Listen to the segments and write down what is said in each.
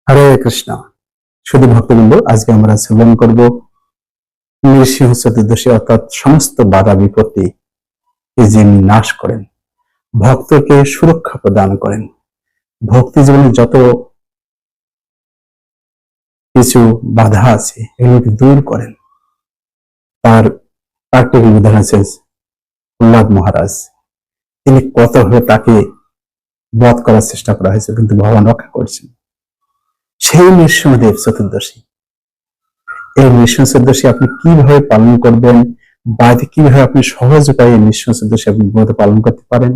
হরে কৃষ্ণ। শুধু ভক্তবৃন্দ, আজকে আমরা শ্রবণ করব নৃসিংহ চতুর্দশী, অর্থাৎ সমস্ত বাধা বিপত্তি যিনি নাশ করেন, ভক্তকে সুরক্ষা প্রদান করেন, ভক্তি জীবনে যত কিছু বাধা আছে এগুলোকে দূর করেন। তার প্র্যাকটিক্যাল উদাহরণ আছে প্রহ্লাদ মহারাজ। তিনি কতভাবে তাকে বধ করার চেষ্টা করা হয়েছে, কিন্তু ভগবান রক্ষা করছেন। সেই নৃসিংহদেব চতুর্দশী, এই নৃসিংহ চতুর্দশী আপনি কিভাবে পালন করবেন, বাড়িতে কিভাবে আপনি সহজ উপায়ে নৃসিংহ চতুর্দশী আপনি পালন করতে পারেন।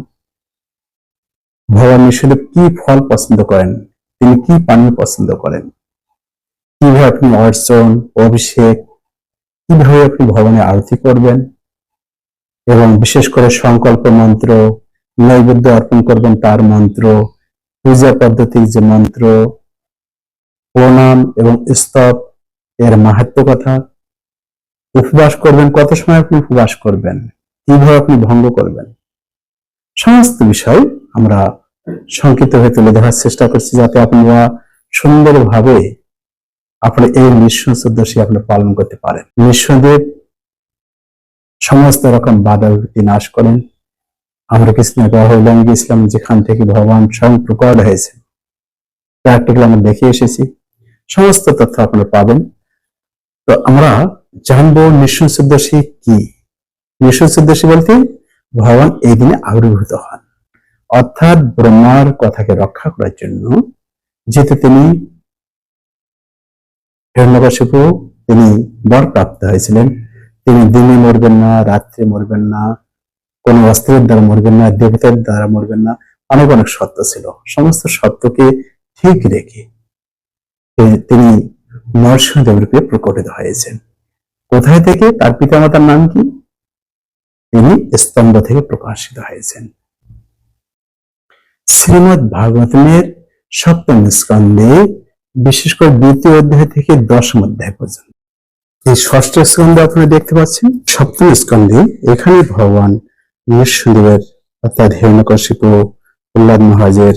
ভগবান নৃসিংহদেব কি ফল পছন্দ করেন, তিনি কি পানীয় পছন্দ করেন, কিভাবে আপনি অর্চন, অভিষেক, কিভাবে আপনি ভগবানের আরতি করবেন, এবং বিশেষ করে সংকল্প মন্ত্র, নৈবেদ্য অর্পণ করবেন তার মন্ত্র, পূজা পদ্ধতির যে মন্ত্র, প্রণাম এবং স্তব এর মাহাত্ম্য কথা, উপবাস করবেন, কত সময় আপনি উপবাস করবেন, কিভাবে আপনি ভঙ্গ করবেন, সমস্ত বিষয় আমরা সংক্ষিপ্ত হয়ে তুলে ধরার চেষ্টা করছি, যাতে আপনারা সুন্দরভাবে আপনার এই নৃসিংহ চতুর্দশী আপনারা পালন করতে পারেন। নৃসিংহদেব সমস্ত রকম বাধা বিপত্তি নাশ করেন। আমরা কিছুদিন আগে হইলাম গিয়েছিলাম, যেখান থেকে ভগবান স্বয়ং প্রকট হয়েছে, প্র্যাকটিক্যাল আমরা দেখে এসেছি। সমস্ত তথ্য আপনারা পাবেন। তো আমরা জানবো নৃসিংহ চতুর্দশী কি। নৃসিংহ চতুর্দশী বলতে ভগবান এই দিনে আবির্ভূত হন, অর্থাৎ ব্রহ্মার কথাকে রক্ষা করার জন্য। যেহেতু তিনি হিরণ্যকশিপু, তিনি বর প্রাপ্ত হয়েছিলেন, তিনি দিনে মরবেন না, রাত্রে মরবেন না, কোন অস্ত্রের দ্বারা মরবেন না, দেবতার দ্বারা মরবেন না, অনেক অনেক সত্য ছিল। সমস্ত সত্যকে ঠিক রেখে তিনি নরসিংহদেব রূপে প্রকটিত হয়েছেন। কোথায় থেকে? তার পিতামাতার নাম কি? তিনি স্তম্ভ থেকে প্রকাশিত হয়েছেন। শ্রীমদ্ ভাগবতের সপ্তম স্কন্ধে, বিশেষ করে দ্বিতীয় অধ্যায় থেকে দশম অধ্যায় পর্যন্ত, এই ষষ্ঠ স্কন্ধে আপনারা দেখতে পাচ্ছেন। সপ্তম স্কন্ধে এখানে ভগবান নৃসিংহদেবের অর্থাৎ হিরণ্যকশিপু প্রহ্লাদ মহারাজের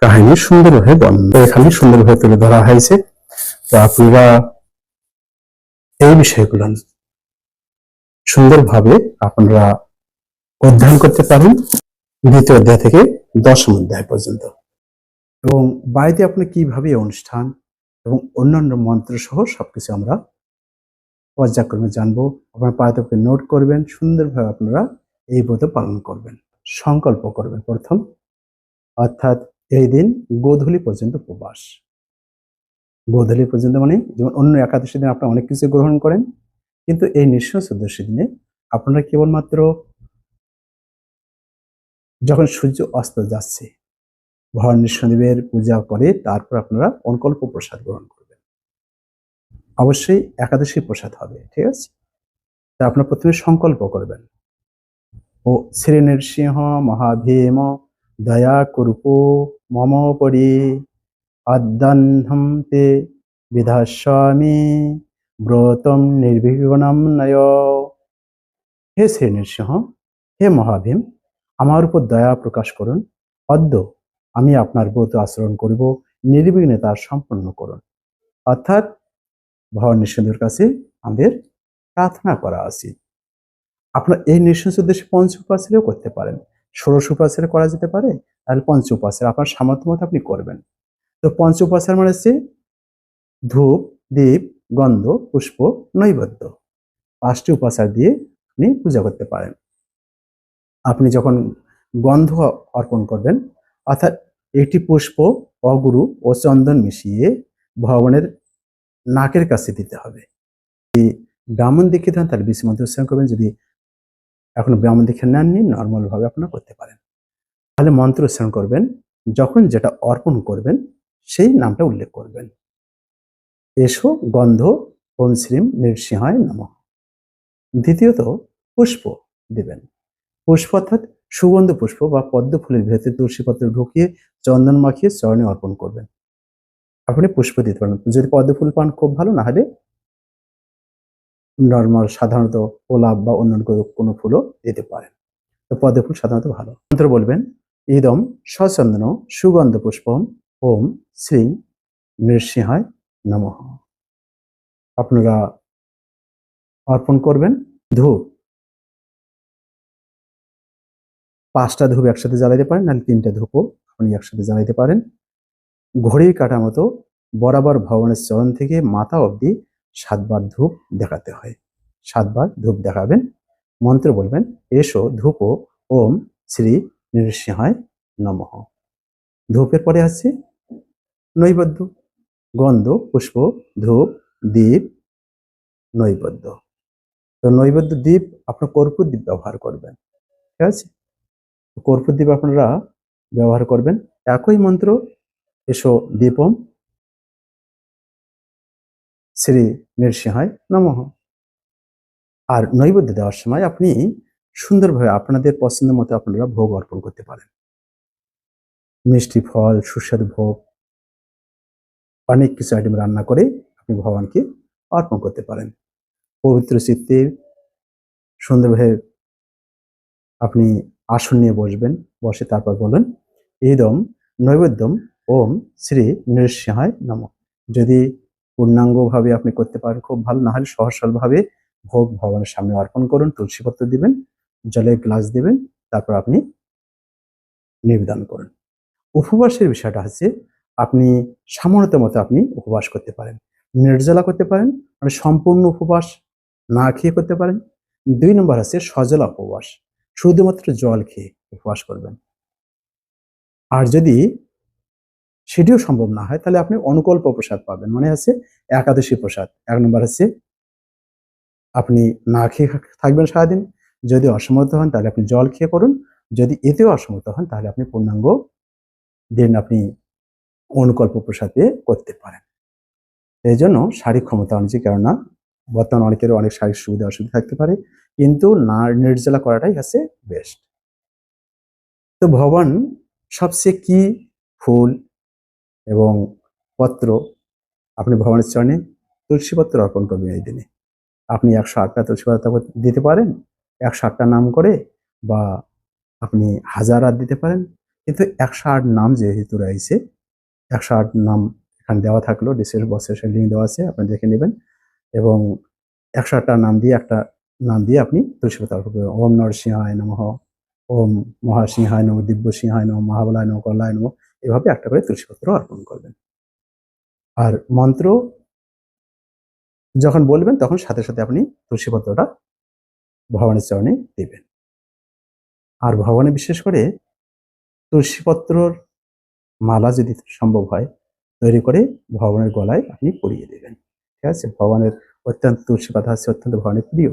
কাহিনী সুন্দরভাবে বর্ণনা এখানে সুন্দরভাবে তুলে ধরা হয়েছে। তো আপনারা এই বিষয়গুলো সুন্দরভাবে আপনারা অধ্যয়ন করতে পারেন, দ্বিতীয় অধ্যায় থেকে দশম অধ্যায় পর্যন্ত। এবং বাড়িতে আপনি কিভাবে অনুষ্ঠান এবং অন্যান্য মন্ত্র সহ সবকিছু আমরা পর্যায়ক্রমে জানবো। আপনার বাড়িতে নোট করবেন, সুন্দরভাবে আপনারা এই ব্রত পালন করবেন, সংকল্প করবেন প্রথম, অর্থাৎ এই দিন গোধূলি পর্যন্ত উপবাস। গোধূলি পর্যন্ত মানে যেমন অন্য একাদশী দিন আপনারা অনেক কিছু গ্রহণ করেন, কিন্তু এই নৃসিংহ চতুর্দশী দিনে আপনারা কেবলমাত্র যখন সূর্য অস্ত যাচ্ছে ভগবান নৃসিংহদেবের পূজা করে তারপর আপনারা অনকল্প প্রসাদ গ্রহণ করবেন। অবশ্যই একাদশী প্রসাদ হবে, ঠিক আছে? তা আপনারা প্রথমে সংকল্প করবেন, ও শ্রী নৃসিংহ মহাভীম দয়া কুরুপো মম পরি আদ্যাহ্নম তে বিধাস্বামী ব্রতম নির্বিঘ্নম নয়। হে শ্রী নৃসিংহ, হে মহাভীম, আমার উপর দয়া প্রকাশ করুন। অদ্য আমি আপনার ব্রত আচরণ করিব, নির্বিঘ্নে তার সম্পন্ন করুন। অর্থাৎ ভগবান নৃসিংহদেবের কাছে আমাদের প্রার্থনা করা উচিত। আপনার এই নৃসিংহ চতুর্দশী পঞ্চ উপাচারেও করতে পারেন, ষোড়শ উপাচারে করা যেতে পারে, তাহলে পঞ্চ উপাচার আপনার সামর্থ্য মতো আপনি করবেন। তো পঞ্চ উপাচার মানে হচ্ছে ধূপ, দীপ, গন্ধ, পুষ্প, নৈবেদ্য, পাঁচটি উপাচার দিয়ে আপনি পূজা করতে পারেন। আপনি যখন গন্ধ অর্পণ করবেন, অর্থাৎ একটি পুষ্প, অগুরু ও চন্দন মিশিয়ে ভগবানের নাকের কাছে দিতে হবে। যদি ব্রাহ্মণ দীক্ষিত হন তাহলে বিষ্ণু মন্ত্র উচ্চারণ করবেন, যদি এখনো ব্রাহ্মণ দীক্ষা নেননি নর্মাল ভাবে আপনারা করতে পারেন। তাহলে মন্ত্র উচ্চারণ করবেন, যখন যেটা অর্পণ করবেন সেই নামটা উল্লেখ করবেন। এসো গন্ধ ওম শ্রীম নৃসিংহায় নমঃ। দ্বিতীয়ত পুষ্প দিবেন। পুষ্প অর্থাৎ সুগন্ধ পুষ্প বা পদ্ম ফুলের ভেতরে তুলসী পত্র ঢুকিয়ে চন্দন মাখিয়ে চরণে অর্পণ করবেন। আপনি পুষ্প দিতে পারেন, যদি পদ্ম ফুল পান খুব ভালো, না হলে নর্মাল সাধারণত গোলাপ বা অন্যান্য কোনো ফুলও দিতে পারেন। তো পদ্ম ফুল সাধারণত ভালো। মন্ত্র বলবেন, ইদম সচন্দন সুগন্ধ পুষ্পম ওম শ্রী নৃসিংহায় নমঃ। আপনারা অর্পণ করবেন ধূপ। 5টা ধূপ একসাথে জ্বালাইতে পারেন, নাহলে 3টা ধূপও আপনি একসাথে জ্বালাইতে পারেন। ঘড়ির কাঁটা মতো বরাবর ভগবানের চরণ থেকে মাথা অবধি 7বার ধূপ দেখাতে হয়। 7বার ধূপ দেখাবেন, মন্ত্র বলবেন, এসো ধূপ ওম শ্রী নৃসিংহায় নমঃ। ধূপের পরে আছে নৈবেদ্য, গন্ধ, পুষ্প, ধূপ, দীপ, নৈবেদ্য। তো নৈবেদ্য দ্বীপ আপনার কর্পূর দ্বীপ ব্যবহার করবেন, ঠিক আছে? কর্পূর দ্বীপ আপনারা ব্যবহার করবেন। একই মন্ত্র, এসো দীপম শ্রী নৃসিংহায় নমঃ। আর নৈবেদ্য দেওয়ার সময় আপনি সুন্দরভাবে আপনাদের পছন্দ মতো আপনারা ভোগ অর্পণ করতে পারেন। মিষ্টি ফল, সুস্বাদু ভোগ, অনেক কিছু আইটেম রান্না করে আপনি ভগবানকে অর্পণ করতে পারেন। পবিত্র চিত্তে সুন্দরভাবে আপনি আসন নিয়ে বসবেন, বসে তারপর বলেন, ইদম নৈবেদ্যম ওম শ্রী নৃসিংহায় নমঃ। যদি পূর্ণাঙ্গভাবে আপনি করতে পারেন খুব ভালো, না হলে সহজ সরলভাবে ভোগ ভগবানের সামনে অর্পণ করুন। তুলসীপত্র দিবেন, জলের গ্লাস দিবেন, তারপর আপনি নিবেদন করুন। উপবাসের বিষয়টা হচ্ছে আপনি সামর্থ্য মতো আপনি উপবাস করতে পারেন। নির্জলা করতে পারেন, মানে সম্পূর্ণ উপবাস না খেয়ে করতে পারেন। 2 নম্বর আছে সজলা উপবাস, শুধুমাত্র জল খেয়ে উপবাস করবেন। আর যদি সেটিও সম্ভব না হয়, তাহলে আপনি অনুকল্প প্রসাদ পাবেন, মানে হচ্ছে একাদশী প্রসাদ। 1 নম্বর হচ্ছে আপনি না খেয়ে থাকবেন সারাদিন। যদি অসমর্থ হন তাহলে আপনি জল খেয়ে করুন। যদি এতেও অসমর্থ হন তাহলে আপনি পূর্ণাঙ্গ দিন আপনি অনুকল্প প্রসাদ পেয়ে করতে পারেন। এই জন্য শারীরিক ক্ষমতা অনুযায়ী, কেননা বর্তমানে অনেকের অনেক শারীরিক সুবিধা অসুবিধা থাকতে পারে, কিন্তু না নির্জলা করাটাই হচ্ছে বেস্ট। তো ভগবান সবচেয়ে কি ফুল এবং পত্র আপনি ভগবানের চরণে তুলসী পত্র অর্পণ করবেন এই দিনে। আপনি 108টা তুলসী পাতা দিতে পারেন, 108টা নাম করে, বা আপনি 1000 দিতে পারেন। কিন্তু 108 নাম যেহেতু রয়েছে, 108 নাম এখানে দেওয়া থাকলো, ডিসের বক্সের লিঙ্ক দেওয়া আছে, আপনি দেখে নেবেন। এবং 108টা নাম দিয়ে একটা নাম দিয়ে আপনি তুলসী পাতা অর্পণ করবেন। ওম নরসিংহায় নমঃ, ওম মহাসিংহায় নমঃ, দিব্য সিংহায় নমঃ, মহাবলায় নমঃ, কল্যায় নমঃ। এভাবে একটা করে তুলসী পত্র অর্পণ করবেন। আর মন্ত্র যখন বলবেন তখন সাথে সাথে আপনি তুলসী পত্রটা ভগবানের চরণে দিবেন। আর ভগবানে বিশেষ করে তুলসী পত্রর মালা যদি সম্ভব হয় তৈরি করে ভগবানের গলায় আপনি পরিয়ে দেবেন, ঠিক আছে? ভগবানের অত্যন্ত তুলসী পাতা হচ্ছে অত্যন্ত ভগবানের প্রিয়।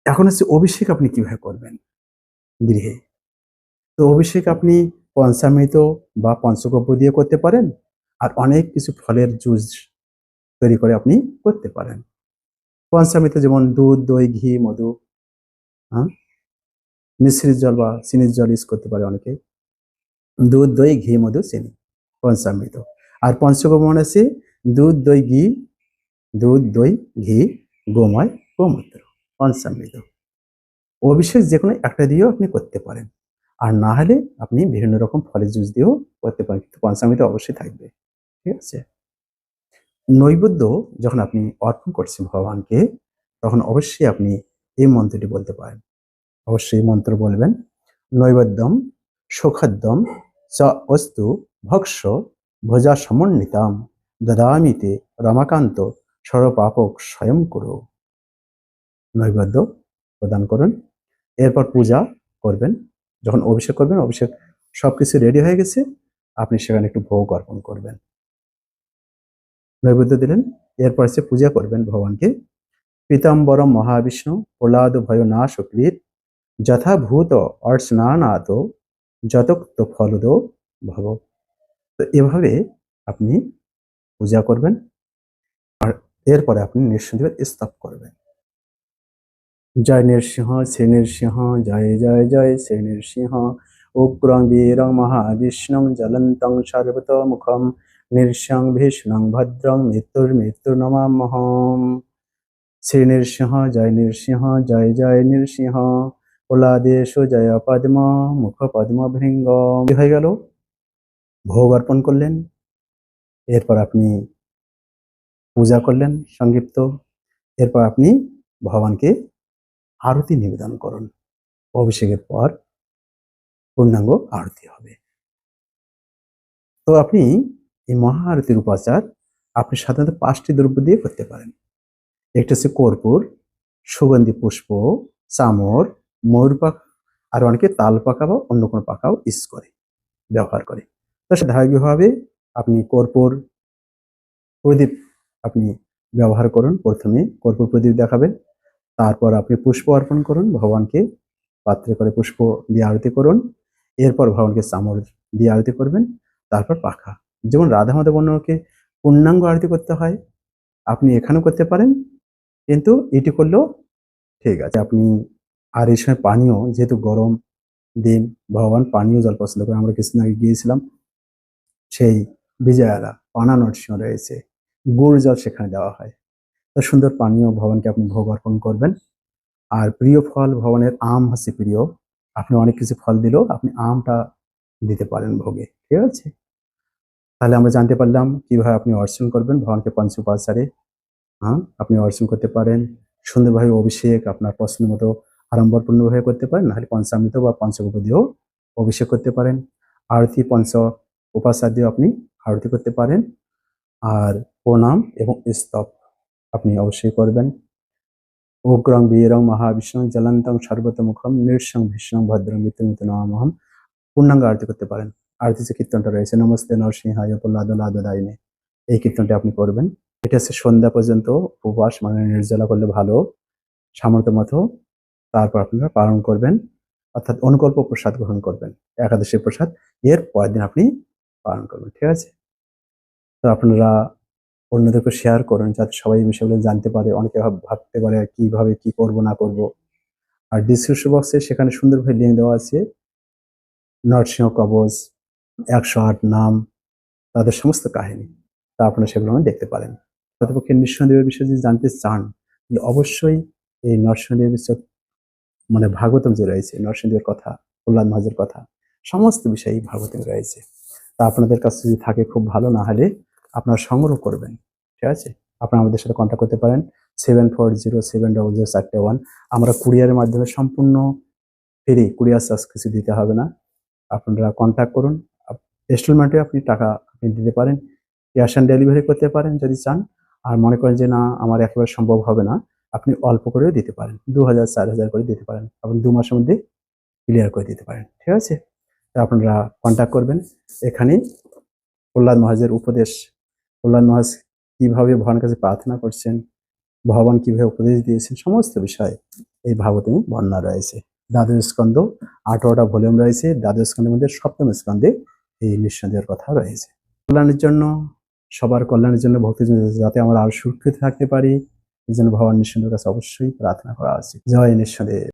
এখন হচ্ছে অভিষেক আপনি কিভাবে করবেন গৃহে। তো অভিষেক আপনি পঞ্চামৃত বা পঞ্চগব্য দিয়ে করতে পারেন, আর অনেক কিছু ফলের জুস তৈরি করে আপনি করতে পারেন। পঞ্চামৃত যেমন দুধ, দই, ঘি, মধু, হ্যাঁ, মিশ্রিত জল বা চিনির জল ইউজ করতে পারে অনেকে। দুধ, দই, ঘি, মধু, চিনি পঞ্চামৃত। আর পঞ্চগব্য মানে আছে দুধ, দই, ঘি, দুধ, দই, ঘি, গোময়, গোমূত্র, পঞ্চামৃত। অভিষেক যে কোনো একটা দিয়েও আপনি করতে পারেন, আর না হলে আপনি বিভিন্ন রকম ফলের জুস দিয়েও করতে পারেন, কিন্তু পঞ্চামৃত অবশ্যই থাকবে, ঠিক আছে? নৈবেদ্য যখন আপনি অর্পণ করছেন ভগবানকে, তখন অবশ্যই আপনি এই মন্ত্রটি বলতে পারেন। অবশ্যই মন্ত্র বলবেন, নৈবেদ্যম সুখাদ্যম চ অস্তু ভক্ষ ভোজা সমন্বিতাম দদামিতে রমাকান্ত সর্বপাপক স্বয়ং করো। নৈবেদ্য প্রদান করুন, এরপর পূজা করবেন। যখন অভিষেক করবেন, অভিষেক সবকিছু রেডি হয়ে গেছে, আপনি সেখানে একটু ভোগ অর্পণ করবেন, নৈবেদ্য দিলেন। এরপর সে পূজা করবেন ভগবানকে। পীতাম্বরম মহাবিষ্ণু প্রহ্লাদ ভয় নাশ কৃত যথাভূত অর্চনানাথ যতক্ত ফলদ ভব। তো এভাবে আপনি পূজা করবেন, আর এরপরে আপনি নৃসিংহদেবের স্তব করবেন। জয় নৃসিংহ, শ্রী নৃসিংহ, জয় জয় জয় শ্রী নৃসিংহ। উগ্রং বীরং মহাবিষ্ণুং জ্বলন্তং সর্বতোমুখম নৃসিংহং ভীষ্ণং ভদ্রং মৃত্যুর নমাম্যহম। শ্রী নৃসিংহ, জয় নৃসিংহ, জয় জয় নৃসিংহ। কুলাদেশ জয় পদ্ম, মুখ পদ্ম ভৃঙ্গ। হয়ে গেল, ভোগ অর্পণ করলেন, এরপর আপনি পূজা করলেন সংক্ষিপ্ত। এরপর আপনি ভগবানকে আরতি নিবেদন করুন। অভিষেকের পর পূর্ণাঙ্গ আরতি হবে। তো আপনি এই মহা আরতির উপাচার আপনি সাধারণত 5টি দ্রব্য দিয়ে করতে পারেন। একটা হচ্ছে কর্পূর, সুগন্ধি পুষ্প, চামর, ময়ূর পাখা, আর অনেকে তাল পাখা বা অন্য কোনো পাখাও ইউজ করে, ব্যবহার করে। তো ধারাবাহিকভাবে আপনি কর্পূর প্রদীপ আপনি ব্যবহার করুন। প্রথমে কর্পূর প্রদীপ দেখাবেন, তারপর আপনি পুষ্প অর্পণ করুন ভগবানকে, পাত্রে করে পুষ্প দিয়ে আরতি করুন। এরপর ভগবানকে চামর দিয়ে আরতি করবেন, তারপর পাখা। যেমন রাধা মাধব বর্ণকে পূর্ণাঙ্গ আরতি করতে হয়, আপনি এখানেও করতে পারেন, কিন্তু এটি করলেও ঠিক আছে। আপনি আর এই সময় পানীয়, যেহেতু গরম দিন, ভগবান পানীয় জল পছন্দ করে। আমরা কিছুদিন আগে গিয়েছিলাম, সেই বিজয়ারা পানা নরসিংহ রয়েছে, গুড় জল সেখানে দেওয়া হয়। তো সুন্দর পানীয় ভগবানকে আপনি ভোগ অর্পণ করবেন। আর প্রিয় ফল ভগবানের আম হচ্ছে প্রিয়। আপনি অনেক কিছু ফল দিলেও আপনি আমটা দিতে পারেন ভোগে, ঠিক আছে? তাহলে আমরা জানতে পারলাম কিভাবে আপনি অর্চন করবেন ভগবানকে পঞ্চ উপাচারে। হ্যাঁ, আপনি অর্চন করতে পারেন সুন্দরভাবে। অভিষেক আপনার পছন্দ মতো আড়ম্বরপূর্ণভাবে করতে পারেন, নাহলে পঞ্চামৃত বা পঞ্চগব্য দিয়েও অভিষেক করতে পারেন। আরতি পঞ্চ উপাচার দিয়েও আপনি আরতি করতে পারেন। আর প্রণাম এবং স্তব আপনি অবশ্যই করবেন। উগ্রং বীরং মহাবিষ্ণু জ্বলন্তং সর্বতোমুখম নৃসং ভীষ্মং ভদ্রং মৃত্যুমিত নমামহম পূর্ণাঙ্গ আরতি করতে পারেন। আরতি যে কীর্তনটা রয়েছে, নমস্তে নরসিংহায় প্রহ্লাদায়নে, এই কীর্তনটি আপনি করবেন। এটা হচ্ছে সন্ধ্যা পর্যন্ত উপবাস, মানে নির্জলা করলে ভালো, সামর্থ্য মতো। তারপর আপনারা পালন করবেন, অর্থাৎ অনুকল্প প্রসাদ গ্রহণ করবেন, একাদশীর প্রসাদ। এর পরের দিন আপনি পালন করবেন, ঠিক আছে? তো আপনারা অন্যদেরকে শেয়ার করুন, যাতে সবাই এই বিষয়গুলো জানতে পারে। অনেকে ভাবতে পারে কিভাবে কি করব না করব। আর ডিসক্রিপশন বক্সে সেখানে সুন্দরভাবে লিঙ্ক দেওয়া আছে, নরসিংহ কবচ, 108 নাম, তাদের সমস্ত কাহিনী। তা আপনারা সেগুলো দেখতে পারেন। প্রকৃতপক্ষে নৃসিংহদেবের বিষয়ে যদি জানতে চান, তাহলে অবশ্যই এই নরসিংহদেবের বিষয়, মানে ভাগবতম যে রয়েছে, নরসিংহদেবের কথা, প্রহ্লাদ মহারাজের কথা, সমস্ত বিষয়ই ভাগবতম রয়েছে। তা আপনাদের কাছে যদি থাকে খুব ভালো, না হলে আপনারা সংগ্রহ করবেন, ঠিক আছে? আপনারা আমাদের সাথে কন্ট্যাক্ট করতে পারেন 74070041। আমরা কুরিয়ারের মাধ্যমে সম্পূর্ণ ফ্রি, কুরিয়ার চার্জ কিছু দিতে হবে না। আপনারা কন্ট্যাক্ট করুন। ইনস্টলমেন্টে আপনি টাকা আপনি দিতে পারেন, ক্যাশ অন ডেলিভারি করতে পারেন যদি চান। আর মনে করেন যে না, আমার একেবারে সম্ভব হবে না, আপনি অল্প করেও দিতে পারেন, 2000 4000 করে দিতে পারেন। আপনি 2 মাসের মধ্যে ক্লিয়ার করে দিতে পারেন, ঠিক আছে? তো আপনারা কন্ট্যাক্ট করবেন। এখানে প্রহ্লাদ মহারাজের উপদেশ, প্রহ্লাদ মহারাজ কিভাবে ভগবানের কাছে প্রার্থনা করছেন, ভগবান কিভাবে উপদেশ দিয়েছেন, সমস্ত বিষয় এই ভাগবতে বর্ণনা রয়েছে। দ্বাদশ স্কন্ধ 18টা ভলিউম রয়েছে। দ্বাদশ স্কন্ধের মধ্যে 7ম স্কন্ধে এই নৃসিংহদেবের কথা রয়েছে। কল্যাণের জন্য, সবার কল্যাণের জন্য, ভক্তজন যাতে আমরা আরো সুরক্ষিত থাকতে পারি, এই জন্য ভগবান নৃসিংহদেবের কাছে অবশ্যই প্রার্থনা করা উচিত। জয় নৃসিংহদেব।